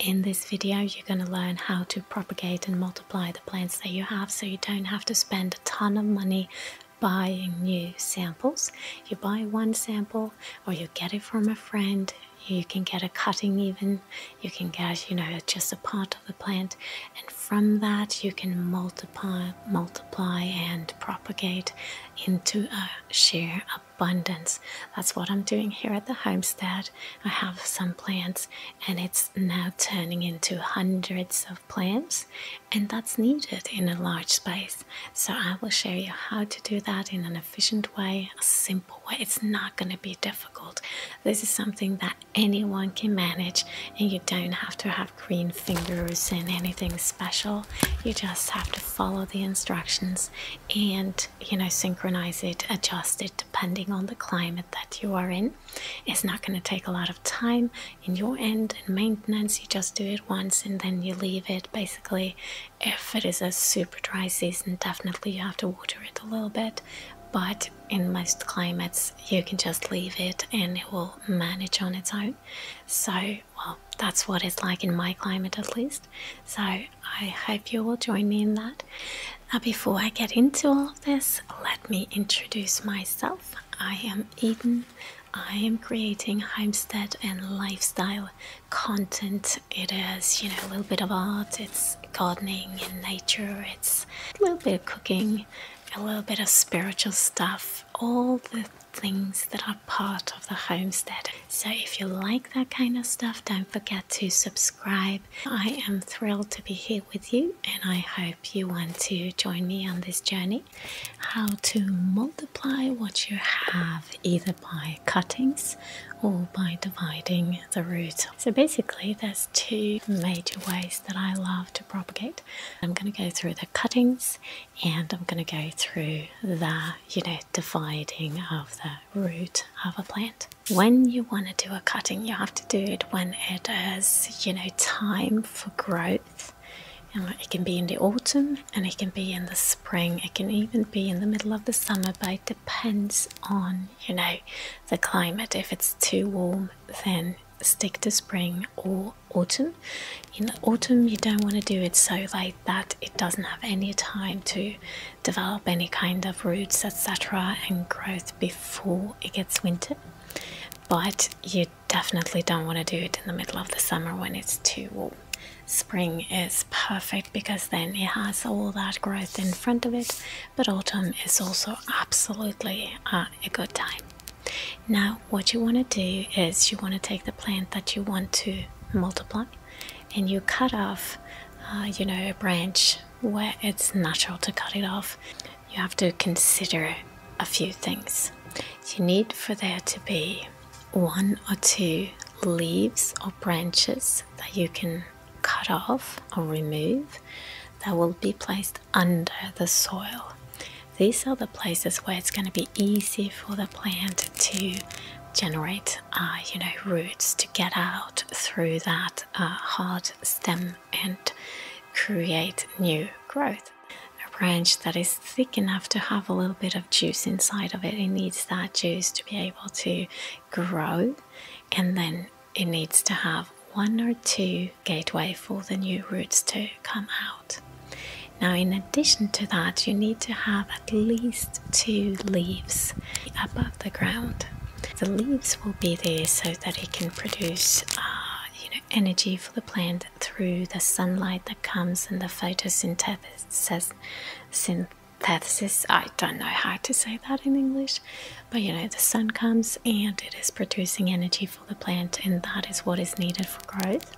In this video, you're going to learn how to propagate and multiply the plants that you have, so you don't have to spend a ton of money buying new samples. You buy one sample, or you get it from a friend. You can get a cutting even. You can get, just a part of the plant, and from that you can multiply and propagate into a sheer abundance. That's what I'm doing here at the homestead. I have some plants and it's now turning into hundreds of plants, and that's needed in a large space. So I will show you how to do that in an efficient way, a simple way. It's not going to be difficult. This is something that anyone can manage, and you don't have to have green fingers and anything special. You just have to follow the instructions and synchronize it, adjust it depending on the climate that you are in. It's not going to take a lot of time in your end and maintenance. You just do it once and then you leave it. Basically, if it is a super dry season, definitely you have to water it a little bit, but in most climates you can just leave it and it will manage on its own. So, well, that's what it's like in my climate at least. So I hope you will join me in that. Now, before I get into all of this, let me introduce myself. I am Eden. I am creating homestead and lifestyle content. It is, a little bit of art, it's gardening and nature, it's a little bit of cooking, a little bit of spiritual stuff, all the things that are part of the homestead. So if you like that kind of stuff, don't forget to subscribe. I am thrilled to be here with you, and I hope you want to join me on this journey, how to multiply what you have, either by cuttings or by dividing the root. So basically there's two major ways that I love to propagate. I'm going to go through the cuttings, and I'm going to go through the dividing of the root of a plant. When you want to do a cutting, you have to do it when it is time for growth. It can be in the autumn and it can be in the spring. It can even be in the middle of the summer, but it depends on the climate. If it's too warm, then stick to spring or autumn. In the autumn, you don't want to do it so late that it doesn't have any time to develop any kind of roots, etc., and growth before it gets winter. But you definitely don't want to do it in the middle of the summer when it's too warm. Spring is perfect because then it has all that growth in front of it, but autumn is also absolutely a good time. Now, what you want to do is you want to take the plant that you want to multiply, and you cut off a branch where it's natural to cut it off. You have to consider a few things. You need for there to be one or two leaves or branches that you can cut off or remove that will be placed under the soil. These are the places where it's going to be easy for the plant to generate roots, to get out through that hard stem and create new growth. A branch that is thick enough to have a little bit of juice inside of it, it needs that juice to be able to grow, and then it needs to have one or two gateway for the new roots to come out. Now, in addition to that, you need to have at least two leaves above the ground. The leaves will be there so that it can produce energy for the plant through the sunlight that comes and the photosynthesis. I don't know how to say that in English, but the sun comes and it is producing energy for the plant, and that is what is needed for growth.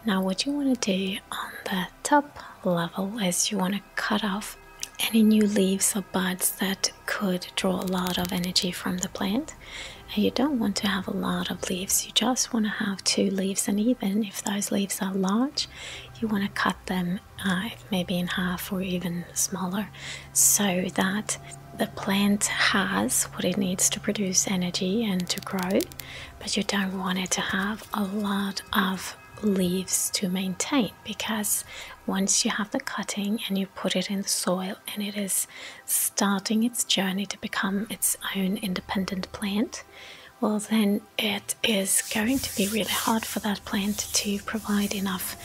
Now, what you want to do on the top level is you want to cut off any new leaves or buds that could draw a lot of energy from the plant. And you don't want to have a lot of leaves, you just want to have two leaves, and even if those leaves are large, you want to cut them maybe in half or even smaller, so that the plant has what it needs to produce energy and to grow, but you don't want it to have a lot of leaves to maintain, because once you have the cutting and you put it in the soil and it is starting its journey to become its own independent plant, well then it is going to be really hard for that plant to provide enough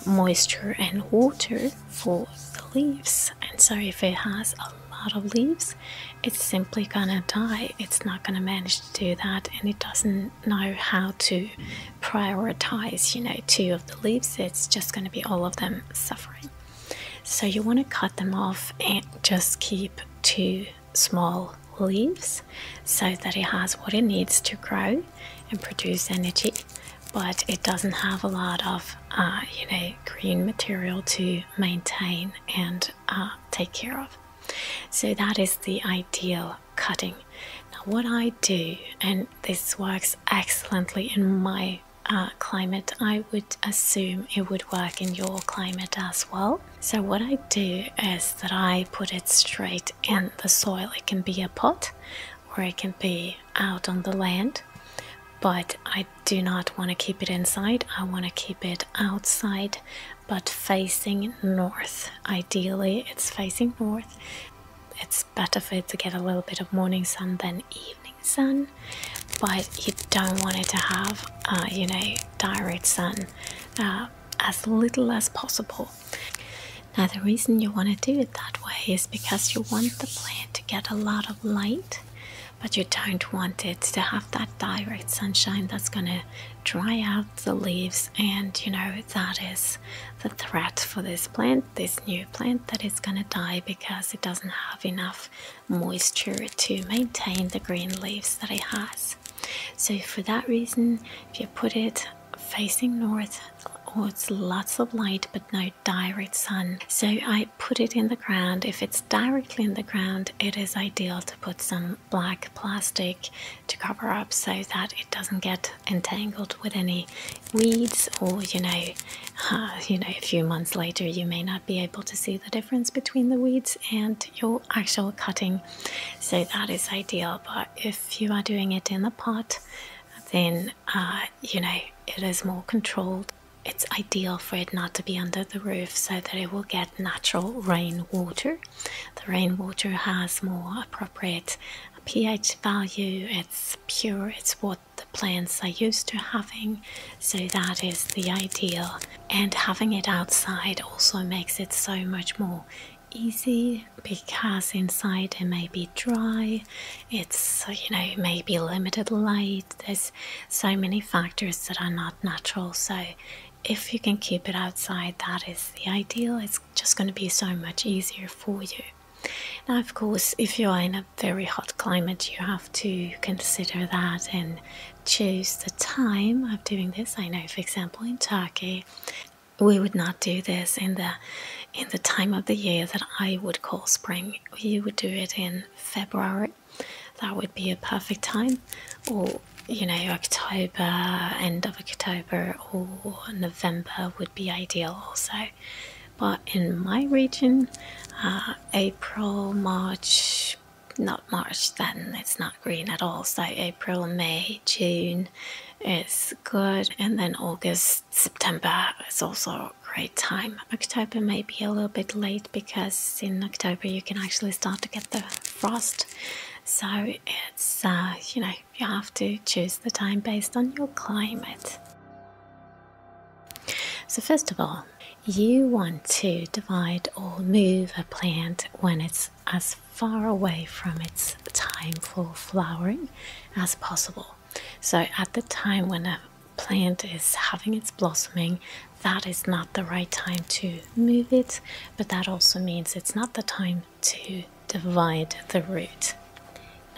moisture and water for the leaves. And so if it has a lot of leaves, it's simply gonna die. It's not gonna manage to do that, and it doesn't know how to prioritize, you know, 2 of the leaves. It's just gonna be all of them suffering. So you want to cut them off and just keep 2 small leaves so that it has what it needs to grow and produce energy, but it doesn't have a lot of you know, green material to maintain and take care of. So that is the ideal cutting. Now what I do, and this works excellently in my climate, I would assume it would work in your climate as well. So what I do is that I put it straight in the soil. It can be a pot or it can be out on the land, but I do not want to keep it inside. I want to keep it outside, but facing north. Ideally it's facing north. It's better for it to get a little bit of morning sun than evening sun, but you don't want it to have you know, direct sun, as little as possible. Now the reason you want to do it that way is because you want the plant to get a lot of light, but you don't want it to have that direct sunshine that's going to dry out the leaves, and you know, that is the threat for this plant, this new plant, that is going to die because it doesn't have enough moisture to maintain the green leaves that it has. So for that reason, if you put it facing north, or it's lots of light but no direct sun, so I put it in the ground. If it's directly in the ground, it is ideal to put some black plastic to cover up so that it doesn't get entangled with any weeds, or you know, a few months later you may not be able to see the difference between the weeds and your actual cutting. So that is ideal. But if you are doing it in a pot, then you know, it is more controlled. It's ideal for it not to be under the roof so that it will get natural rainwater. The rainwater has more appropriate pH value, it's pure, it's what the plants are used to having, so that is the ideal. And having it outside also makes it so much more easy, because inside it may be dry, it's, you know, maybe limited light, there's so many factors that are not natural. So if you can keep it outside, that is the ideal. It's just going to be so much easier for you. Now of course, if you are in a very hot climate, you have to consider that and choose the time of doing this. I know, for example, in Turkey we would not do this in the time of the year that I would call spring. You would do it in February. That would be a perfect time, or you know, October, end of October or November would be ideal also. But in my region, April, March, not March, then it's not green at all. So April, May, June is good, and then August, September is also a great time. October may be a little bit late because in October you can actually start to get the frost. So it's, you know, you have to choose the time based on your climate. So first of all, you want to divide or move a plant when it's as far away from its time for flowering as possible. So at the time when a plant is having its blossoming, that is not the right time to move it, but that also means it's not the time to divide the root.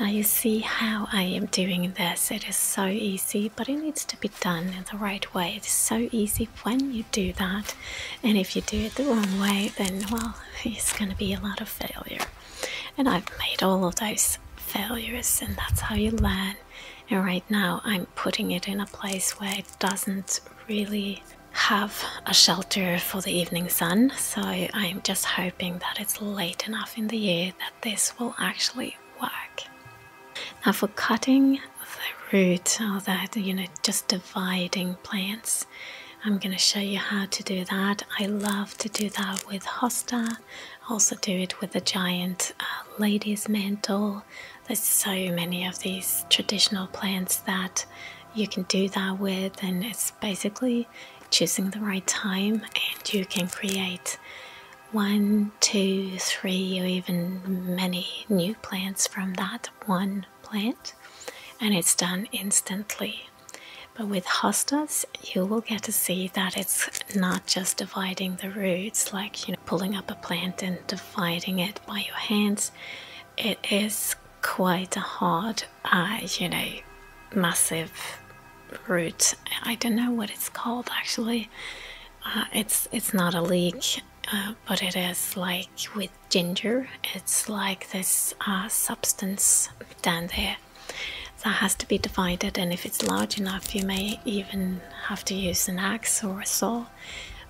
Now you see how I am doing this. It is so easy, but it needs to be done in the right way. It is so easy when you do that, and if you do it the wrong way, then well, it's going to be a lot of failure. And I've made all of those failures, and that's how you learn. And right now I'm putting it in a place where it doesn't really have a shelter for the evening sun, so I'm just hoping that it's late enough in the year that this will actually work. Now for cutting the root, or that, you know, just dividing plants, I'm going to show you how to do that. I love to do that with hosta. I also do it with the giant lady's mantle. There's so many of these traditional plants that you can do that with, and it's basically choosing the right time, and you can create 1, 2, 3, or even many new plants from that one plant, and it's done instantly. But with hostas, you will get to see that it's not just dividing the roots, like, you know, pulling up a plant and dividing it by your hands. It is quite a hard, you know, massive root. I don't know what it's called actually. It's not a leek, but it is like with ginger. It's like this substance down there that has to be divided, and if it's large enough you may even have to use an axe or a saw,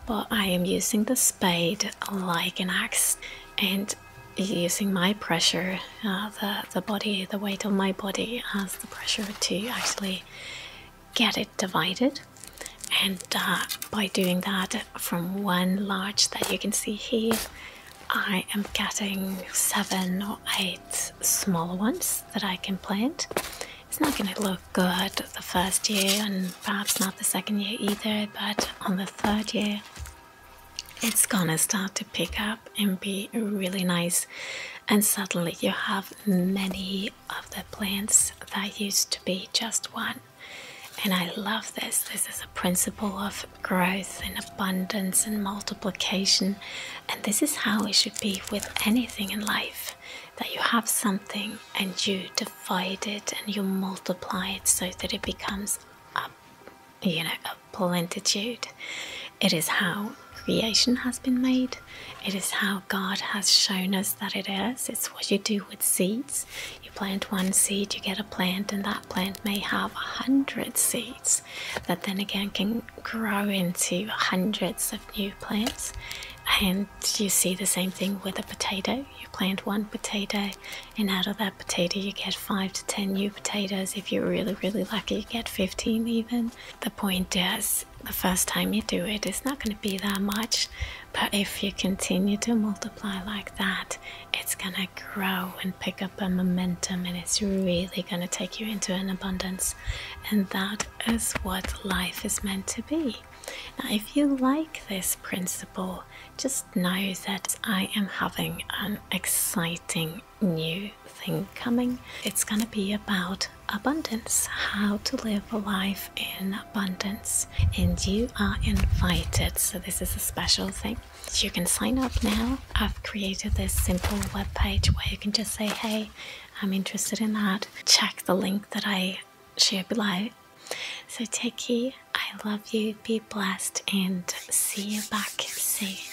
but I am using the spade like an axe and using my pressure, the weight of my body as the pressure to actually get it divided. And by doing that from one large that you can see here, I am getting 7 or 8 smaller ones that I can plant. It's not going to look good the first year, and perhaps not the second year either, but on the third year it's gonna start to pick up and be really nice, and suddenly you have many of the plants that used to be just one. And I love this. This is a principle of growth and abundance and multiplication, and this is how it should be with anything in life, that you have something and you divide it and you multiply it so that it becomes a plenitude. It is how creation has been made. It is how God has shown us that it is. It's what you do with seeds. You plant one seed, you get a plant, and that plant may have 100 seeds that then again can grow into hundreds of new plants. And you see the same thing with a potato. You plant one potato, and out of that potato you get 5 to 10 new potatoes. If you're really, really lucky, you get 15 even. The point is, the first time you do it, it's not going to be that much, but if you continue to multiply like that, it's going to grow and pick up a momentum, and it's really going to take you into an abundance. And that is what life is meant to be. Now, if you like this principle, just know that I am having an exciting new thing coming. It's going to be about abundance, how to live a life in abundance, and you are invited. So this is a special thing. You can sign up now. I've created this simple web page where you can just say, hey, I'm interested in that. Check the link that I share below. So take care. I love you. Be blessed, and see you back soon.